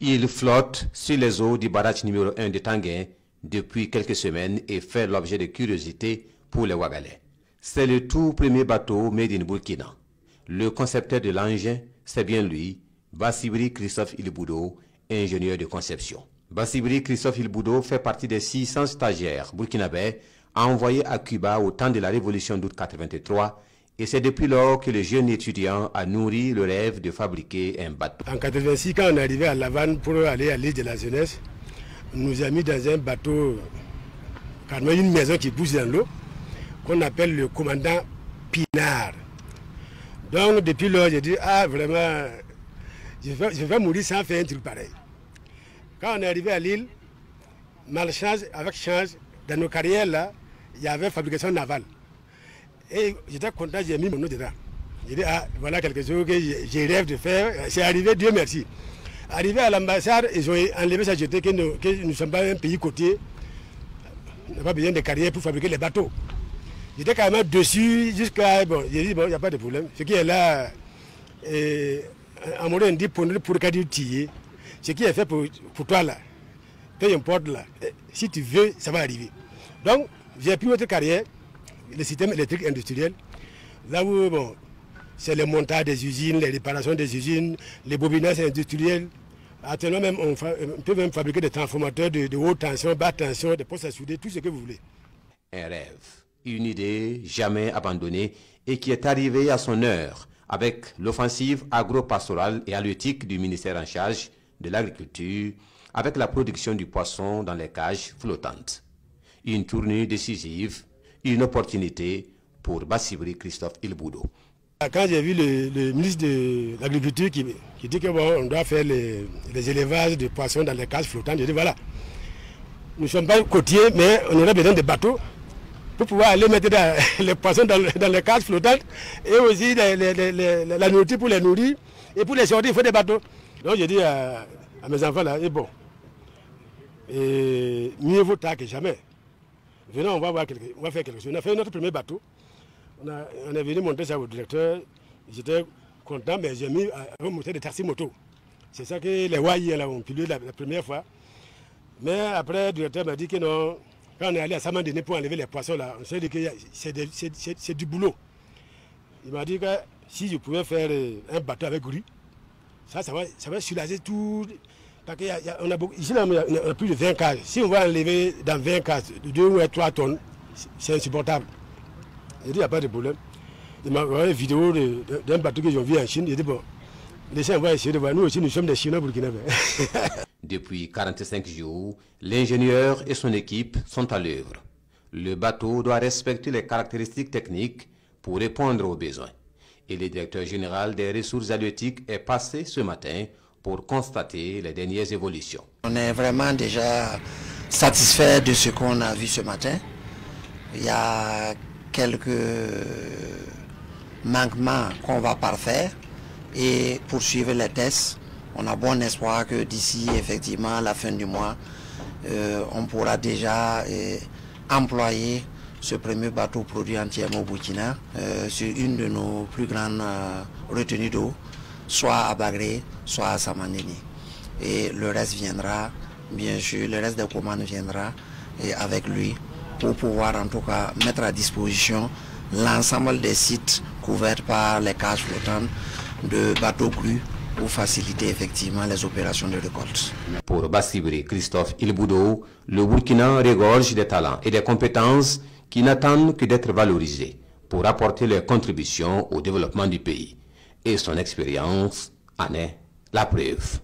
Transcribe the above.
Il flotte sur les eaux du barrage numéro 1 de Tanguin depuis quelques semaines et fait l'objet de curiosité pour les Ouagalais. C'est le tout premier bateau made in Burkina. Le concepteur de l'engin, c'est bien lui, Bassibri Christophe Ilboudo, ingénieur de conception. Bassibri Christophe Ilboudo fait partie des 600 stagiaires burkinabés envoyés à Cuba au temps de la révolution d'août 83, et c'est depuis lors que le jeune étudiant a nourri le rêve de fabriquer un bateau. En 86, quand on est arrivé à La Havane pour aller à l'île de la jeunesse, on nous a mis dans un bateau, carrément une maison qui pousse dans l'eau, qu'on appelle le commandant Pinard. Donc depuis lors, j'ai dit, ah vraiment, je vais mourir sans faire un truc pareil. Quand on est arrivé à l'île, malchance avec chance, dans nos carrières là, il y avait fabrication navale. Et j'étais content, j'ai mis mon nom dedans. J'ai dit, ah, voilà quelque chose que j'ai rêve de faire. C'est arrivé, Dieu merci. Arrivé à l'ambassade, ils ont enlevé ça, jeté que nous ne sommes pas un pays côtier. On n'a pas besoin de carrière pour fabriquer les bateaux. J'étais quand même dessus jusqu'à... Bon, j'ai dit, bon, il n'y a pas de problème. Ce qui est là, on dit pour le cas du tiller. Ce qui est fait pour toi là, peu importe là, si tu veux, ça va arriver. Donc, j'ai pris votre carrière, le système électrique industriel, là où bon, c'est le montage des usines, les réparations des usines, les bobinages industriels. Actuellement même, on peut même fabriquer des transformateurs de haute tension, basse tension, des postes à souder, tout ce que vous voulez. Un rêve, une idée jamais abandonnée et qui est arrivée à son heure avec l'offensive agro-pastorale et halieutique du ministère en charge de l'agriculture, avec la production du poisson dans les cages flottantes. Une tournée décisive, une opportunité pour Bassibri Christophe Ilboudo. Quand j'ai vu le ministre de l'Agriculture qui dit que bon, on doit faire les élevages de poissons dans les cages flottantes, j'ai dit voilà, nous ne sommes pas côtiers, mais on aurait besoin de bateaux pour pouvoir aller mettre les poissons dans les cages flottantes et aussi la nourriture pour les nourrir. Et pour les sortir, il faut des bateaux. Donc j'ai dit à mes enfants là, et bon, et mieux vaut tard que jamais. Venons, on va faire quelque chose. On a fait notre premier bateau. On est venu monter ça au directeur. J'étais content, mais j'ai mis à monter des taxis moto. C'est ça que les Waïs ont pilé la première fois. Mais après, le directeur m'a dit que non, quand on est allé à Samandéné pour enlever les poissons, là, on s'est dit que c'est du boulot. Il m'a dit que si je pouvais faire un bateau avec grue, ça va soulager tout. Parce qu'on a beaucoup, ici, on a plus de 20 cases. Si on va enlever dans 20 cases, 2 ou 3 tonnes, c'est insupportable. Il dit, il n'y a pas de problème. Il m'a envoyé une vidéo d'un bateau que j'ai vu en Chine. Il dit, bon, les gens vont essayer de voir. Nous aussi, nous sommes des Chinois burkinabés. Depuis 45 jours, l'ingénieur et son équipe sont à l'œuvre. Le bateau doit respecter les caractéristiques techniques pour répondre aux besoins. Et le directeur général des ressources halieutiques est passé ce matin pour constater les dernières évolutions. On est vraiment déjà satisfait de ce qu'on a vu ce matin. Il y a quelques manquements qu'on va parfaire et poursuivre les tests. On a bon espoir que d'ici effectivement à la fin du mois, on pourra déjà employer ce premier bateau produit entièrement au Burkina sur une de nos plus grandes retenues d'eau, soit à Bagré, soit à Samandéné. Et le reste viendra, bien sûr, le reste des commandes viendra avec lui pour pouvoir en tout cas mettre à disposition l'ensemble des sites couverts par les cages flottantes de bateaux crus pour faciliter effectivement les opérations de récolte. Pour Bassibri Christophe Ilboudo, le Burkina regorge des talents et des compétences qui n'attendent que d'être valorisés pour apporter leur contribution au développement du pays. Et son expérience en est la preuve.